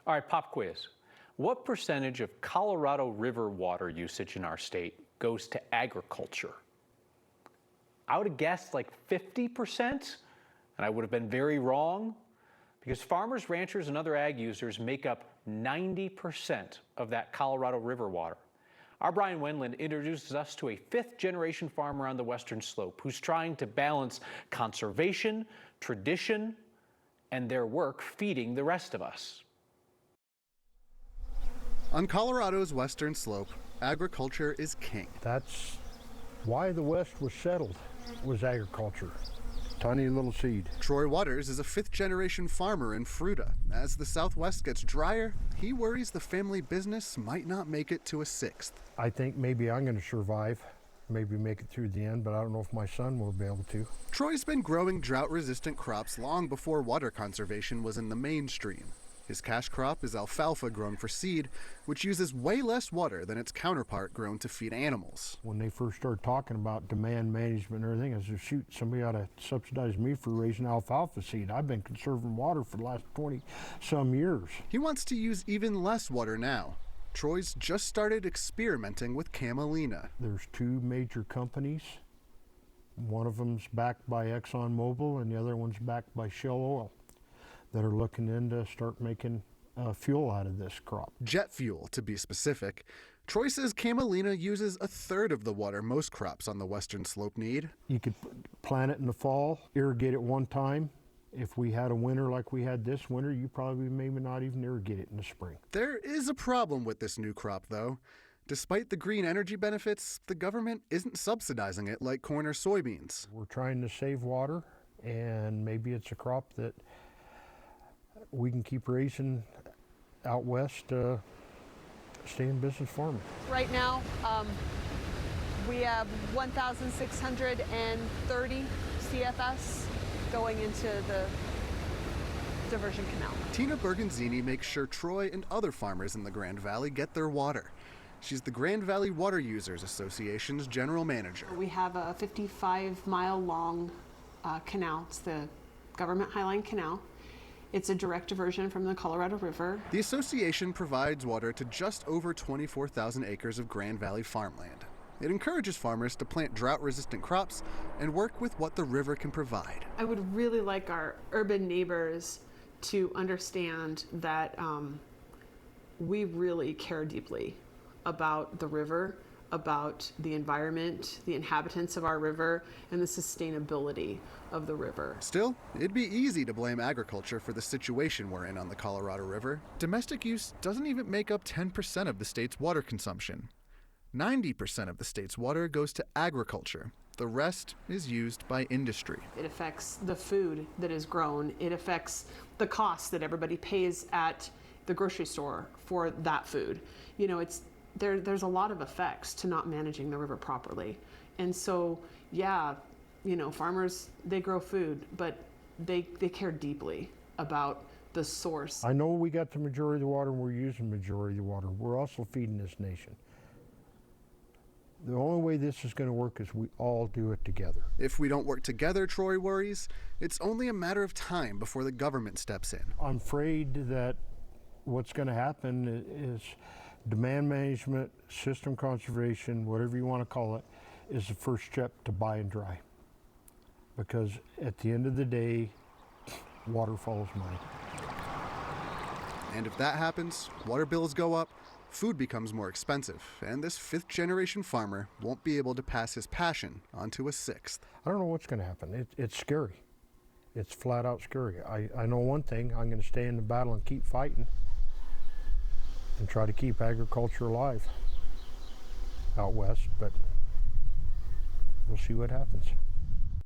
All right, pop quiz. What percentage of Colorado River water usage in our state goes to agriculture? I would have guessed like 50%, and I would have been very wrong, because farmers, ranchers, and other ag users make up 90% of that Colorado River water. Our Brian Wendland introduces us to a fifth-generation farmer on the Western Slope who's trying to balance conservation, tradition, and their work feeding the rest of us. On Colorado's Western Slope, agriculture is king. That's why the West was settled, was agriculture. Tiny little seed. Troy Waters is a fifth-generation farmer in Fruita. As the Southwest gets drier, he worries the family business might not make it to a sixth. I think maybe I'm going to survive, maybe make it through the end, but I don't know if my son will be able to. Troy's been growing drought-resistant crops long before water conservation was in the mainstream. His cash crop is alfalfa grown for seed, which uses way less water than its counterpart grown to feed animals. When they first started talking about demand management and everything, I said, shoot, somebody ought to subsidize me for raising alfalfa seed. I've been conserving water for the last 20-some years. He wants to use even less water now. Troy's just started experimenting with Camelina. There's two major companies. One of them's backed by ExxonMobil and the other one's backed by Shell Oil, that are looking in to start making fuel out of this crop. Jet fuel, to be specific. Troy says Camelina uses a third of the water most crops on the Western Slope need. You could plant it in the fall, irrigate it one time. If we had a winter like we had this winter, you probably maybe not even irrigate it in the spring. There is a problem with this new crop, though. Despite the green energy benefits, the government isn't subsidizing it like corn or soybeans. We're trying to save water, and maybe it's a crop that we can keep raising out west, stay in business farming. Right now, we have 1,630 CFS going into the diversion canal. Tina Berganzini makes sure Troy and other farmers in the Grand Valley get their water. She's the Grand Valley Water Users Association's general manager. We have a 55-mile-long canal. It's the Government Highline Canal. It's a direct diversion from the Colorado River. The association provides water to just over 24,000 acres of Grand Valley farmland. It encourages farmers to plant drought-resistant crops and work with what the river can provide. I would really like our urban neighbors to understand that we really care deeply about the river, about the environment, the inhabitants of our river, and the sustainability of the river. Still, it'd be easy to blame agriculture for the situation we're in on the Colorado River. Domestic use doesn't even make up 10% of the state's water consumption. 90% of the state's water goes to agriculture. The rest is used by industry. It affects the food that is grown. It affects the cost that everybody pays at the grocery store for that food. You know, there's a lot of effects to not managing the river properly. And so, yeah, you know, farmers, they grow food, but they care deeply about the source. I know we got the majority of the water and we're using the majority of the water. We're also feeding this nation. The only way this is going to work is we all do it together. If we don't work together, Troy worries, it's only a matter of time before the government steps in. I'm afraid that what's going to happen is demand management, system conservation, whatever you want to call it, is the first step to buy and dry. Because at the end of the day, water follows money. And if that happens, water bills go up, food becomes more expensive, and this fifth-generation farmer won't be able to pass his passion onto a sixth. I don't know what's going to happen. It's scary. It's flat out scary. I know one thing, I'm going to stay in the battle and keep fighting and try to keep agriculture alive out west, but we'll see what happens.